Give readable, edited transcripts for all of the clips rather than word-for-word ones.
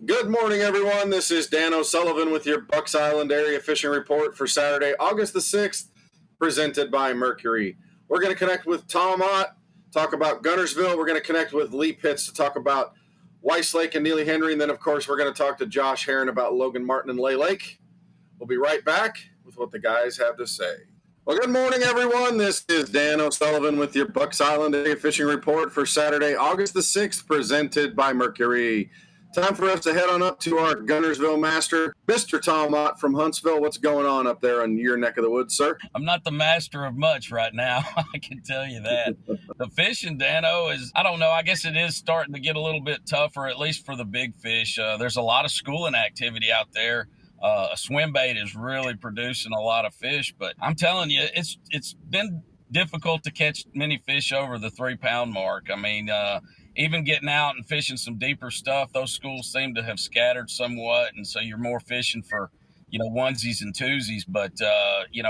Good morning, everyone. This is Dan O'Sullivan with your Bucks Island Area Fishing Report for Saturday, August the 6th, presented by Mercury. We're going to connect with Tom Ott, talk about Guntersville. We're going to connect with Lee Pitts to talk about Weiss Lake and Neely Henry. And then, of course, we're going to talk to Josh Heron about Logan Martin and Lay Lake. We'll be right back with what the guys have to say. Well, good morning, everyone. This is Dan O'Sullivan with your Bucks Island Area Fishing Report for Saturday, August the 6th, presented by Mercury. Time for us to head on up to our Guntersville master, Mr. Tom Ott from Huntsville. What's going on up there in your neck of the woods, sir? I'm not the master of much right now. I can tell you that. The fishing, Dano, is, I don't know, I guess it is starting to get a little bit tougher, at least for the big fish. There's a lot of schooling activity out there. A swim bait is really producing a lot of fish, but I'm telling you, it's been difficult to catch many fish over the 3-pound mark. I mean, even getting out and fishing some deeper stuff, those schools seem to have scattered somewhat, and so you're more fishing for, onesies and twosies, but,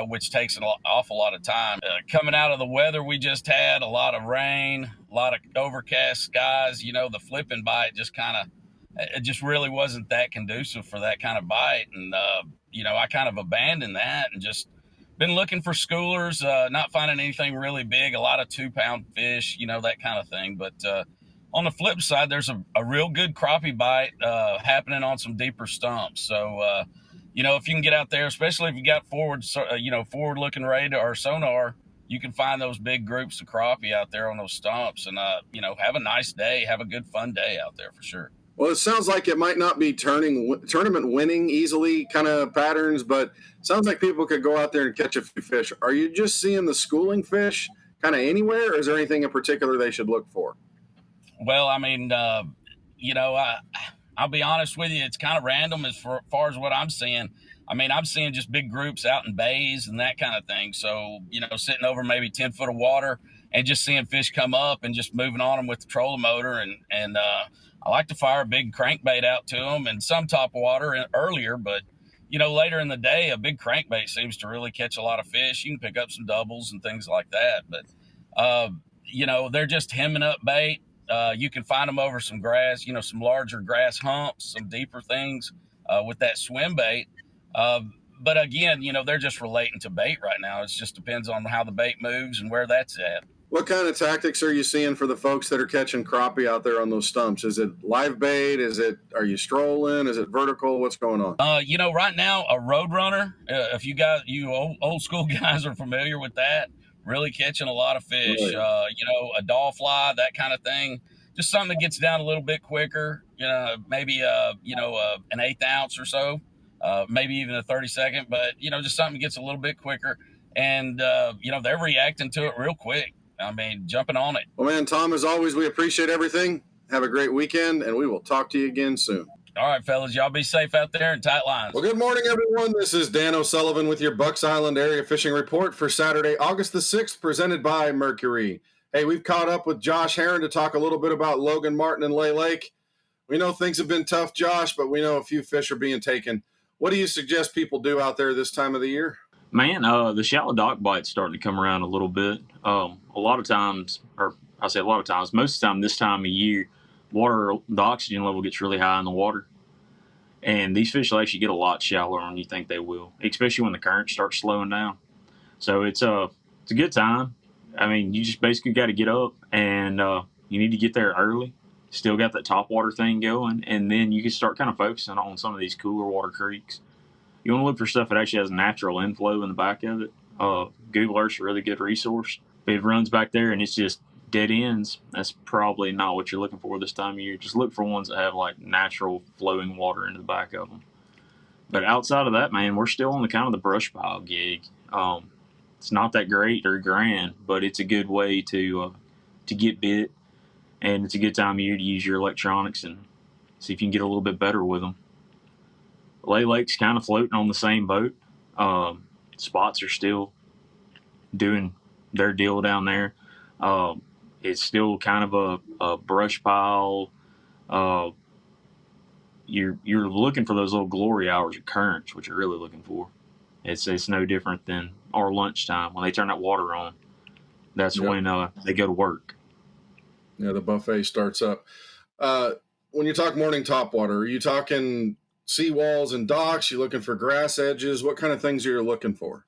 which takes an awful lot of time. Coming out of the weather we just had, a lot of rain, a lot of overcast skies, the flipping bite it just really wasn't that conducive for that kind of bite. And, I kind of abandoned that and just been looking for schoolers, not finding anything really big, a lot of 2-pound fish, that kind of thing. But on the flip side, there's a real good crappie bite happening on some deeper stumps. So, if you can get out there, especially if you got forward-looking radar or sonar, you can find those big groups of crappie out there on those stumps and, have a nice day, have a good, fun day out there for sure. Well, it sounds like it might not be tournament winning easily kind of patterns, but it sounds like people could go out there and catch a few fish. Are you just seeing the schooling fish kind of anywhere, or is there anything in particular they should look for? Well, I mean, I'll be honest with you, it's kind of random as far as what I'm seeing. I mean, I'm seeing just big groups out in bays and that kind of thing. So, sitting over maybe 10 foot of water and just seeing fish come up and just moving on them with the trolling motor. And I like to fire a big crankbait out to them and some top water earlier, but, later in the day, a big crankbait seems to really catch a lot of fish. You can pick up some doubles and things like that. But, they're just hemming up bait. You can find them over some grass, some larger grass humps, some deeper things with that swim bait. But again, they're just relating to bait right now. It just depends on how the bait moves and where that's at. What kind of tactics are you seeing for the folks that are catching crappie out there on those stumps? Is it live bait? Are you strolling? Is it vertical? What's going on? Right now, a Roadrunner, if you old school guys are familiar with that, really catching a lot of fish, right. A doll fly, that kind of thing. Just something that gets down a little bit quicker, maybe, an 1/8 ounce or so, maybe even a 32nd, but, just something that gets a little bit quicker. And, they're reacting to it real quick. I mean, jumping on it. Well, man, Tom, as always, we appreciate everything. Have a great weekend, and we will talk to you again soon. All right, fellas, y'all be safe out there and tight lines. Well, good morning, everyone. This is Dan O'Sullivan with your Bucks Island Area Fishing Report for Saturday, August the 6th, presented by Mercury. Hey, we've caught up with Josh Heron to talk a little bit about Logan Martin and Lay Lake. We know things have been tough, Josh, but we know a few fish are being taken. What do you suggest people do out there this time of the year? Man, the shallow dock bite's starting to come around a little bit. A lot of times, or I say a lot of times, most of the time this time of year, the oxygen level gets really high in the water. And these fish will actually get a lot shallower than you think they will, especially when the current starts slowing down. So it's a good time. I mean, you just basically got to get up and you need to get there early. Still got that top water thing going, and then you can start kind of focusing on some of these cooler water creeks. You want to look for stuff that actually has natural inflow in the back of it. Google Earth's a really good resource. If it runs back there and it's just dead ends, that's probably not what you're looking for this time of year. Just look for ones that have like natural flowing water into the back of them. But outside of that, man, we're still on the kind of the brush pile gig. It's not that great or grand, but it's a good way to get bit, and it's a good time of year to use your electronics and see if you can get a little bit better with them. Lay Lake's kind of floating on the same boat. Spots are still doing their deal down there. It's still kind of a brush pile. You're looking for those little glory hours of currents, which you're really looking for. It's no different than our lunchtime when they turn that water on. That's when they go to work. Yeah, the buffet starts up. when you talk morning topwater, are you talking seawalls and docks? You looking for grass edges? What kind of things are you looking for?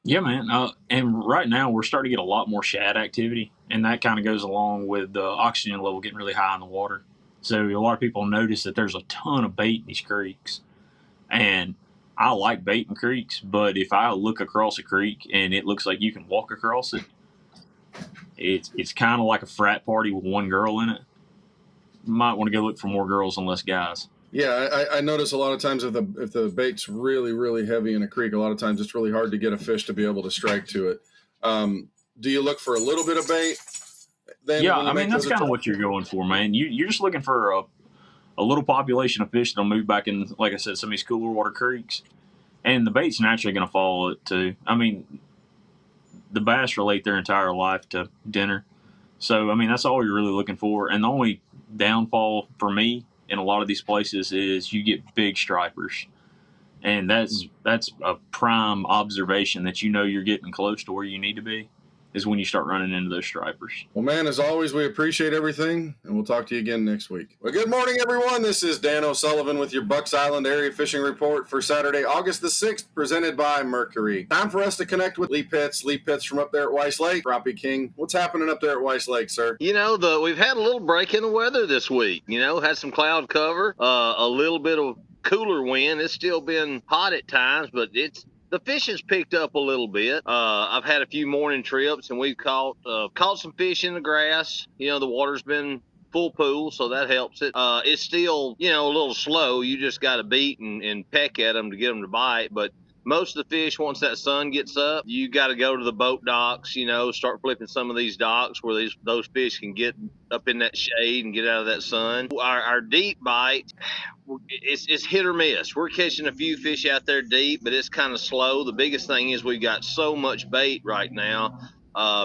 Yeah, man. And right now we're starting to get a lot more shad activity, and that kind of goes along with the oxygen level getting really high in the water. So a lot of people notice that there's a ton of bait in these creeks, and I like bait in creeks, but if I look across a creek and it looks like you can walk across it, it's kind of like a frat party with one girl in it. You might want to go look for more girls and less guys. Yeah, I notice a lot of times if the bait's really, really heavy in a creek, a lot of times it's really hard to get a fish to be able to strike to it. Do you look for a little bit of bait? Then Yeah, I mean, that's kind of what you're going for, man. You're just looking for a little population of fish that'll move back in, like I said, some of these cooler water creeks. And the bait's naturally going to follow it, too. I mean, the bass relate their entire life to dinner. So, I mean, that's all you're really looking for. And the only downfall for me in a lot of these places is you get big stripers. And that's a prime observation that you know you're getting close to where you need to be, is when you start running into those stripers. Well, man, as always, we appreciate everything, and we'll talk to you again next week. Well, good morning, everyone. This is Dan O'Sullivan with your Bucks Island Area Fishing Report for Saturday, August the 6th, presented by Mercury. Time for us to connect with Lee Pitts. Lee Pitts from up there at Weiss Lake. Crappie King, what's happening up there at Weiss Lake, sir? You know, we've had a little break in the weather this week. You know, had some cloud cover, a little bit of cooler wind. It's still been hot at times, but the fishing's picked up a little bit. I've had a few morning trips, and we've caught some fish in the grass. You know, the water's been full pool, so that helps it. It's still, you know, a little slow. You just got to beat and peck at them to get them to bite. But most of the fish, once that sun gets up, you got to go to the boat docks, you know, start flipping some of these docks where those fish can get up in that shade and get out of that sun. Our deep bite, it's hit or miss. We're catching a few fish out there deep, but it's kind of slow. The biggest thing is we've got so much bait right now.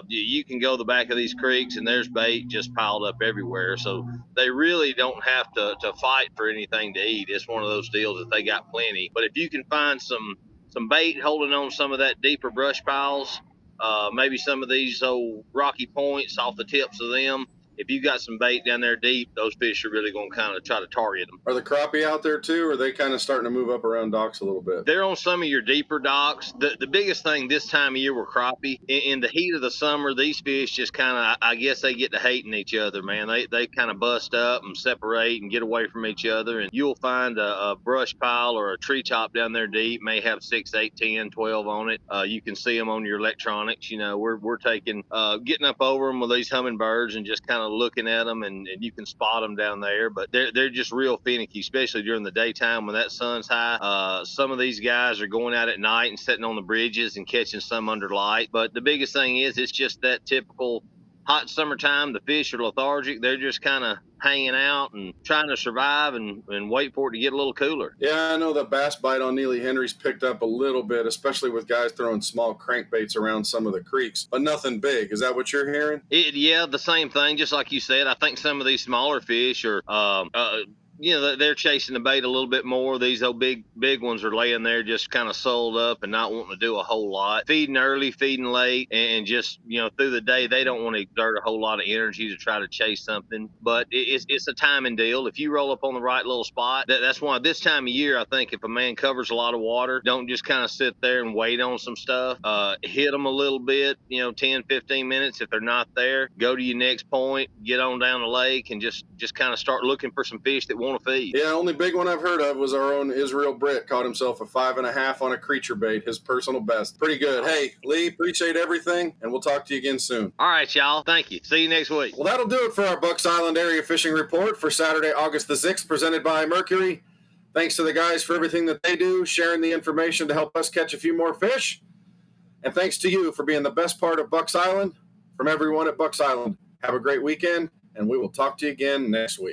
You can go the back of these creeks and there's bait just piled up everywhere. So they really don't have to fight for anything to eat. It's one of those deals that they got plenty. But if you can find some bait holding on some of that deeper brush piles, maybe some of these old rocky points off the tips of them, if you got some bait down there deep, those fish are really going to kind of try to target them. Are the crappie out there too, or are they kind of starting to move up around docks a little bit? They're on some of your deeper docks. The biggest thing this time of year were crappie. In the heat of the summer, these fish just kind of, I guess they get to hating each other, man. They kind of bust up and separate and get away from each other. And you'll find a brush pile or a tree top down there deep, may have 6, 8, 10, 12 on it. You can see them on your electronics. You know, we're taking, getting up over them with these hummingbirds and just kind of looking at them, and you can spot them down there. But they're just real finicky, especially during the daytime when that sun's high. Some of these guys are going out at night and sitting on the bridges and catching some under light. But the biggest thing is it's just that typical hot summertime. The fish are lethargic. They're just kind of hanging out and trying to survive and wait for it to get a little cooler. Yeah, I know the bass bite on Neely Henry's picked up a little bit, especially with guys throwing small crankbaits around some of the creeks, but nothing big. Is that what you're hearing? Yeah, the same thing. Just like you said, I think some of these smaller fish are you know, they're chasing the bait a little bit more. These old big ones are laying there just kind of sold up and not wanting to do a whole lot. Feeding early, feeding late, and just, you know, through the day, they don't want to exert a whole lot of energy to try to chase something. But it's a timing deal. If you roll up on the right little spot, that's why this time of year, I think if a man covers a lot of water, don't just kind of sit there and wait on some stuff. Hit them a little bit, you know, 10, 15 minutes. If they're not there, go to your next point, get on down the lake, and just kind of start looking for some fish that want to feed. Yeah, only big one I've heard of was our own Israel Britt. Caught himself a 5.5 on a creature bait, his personal best. Pretty good. Hey, Lee, appreciate everything, and we'll talk to you again soon. All right, y'all. Thank you. See you next week. Well, that'll do it for our Bucks Island Area Fishing Report for Saturday, August the 6th, presented by Mercury. Thanks to the guys for everything that they do, sharing the information to help us catch a few more fish. And thanks to you for being the best part of Bucks Island. From everyone at Bucks Island, have a great weekend, and we will talk to you again next week.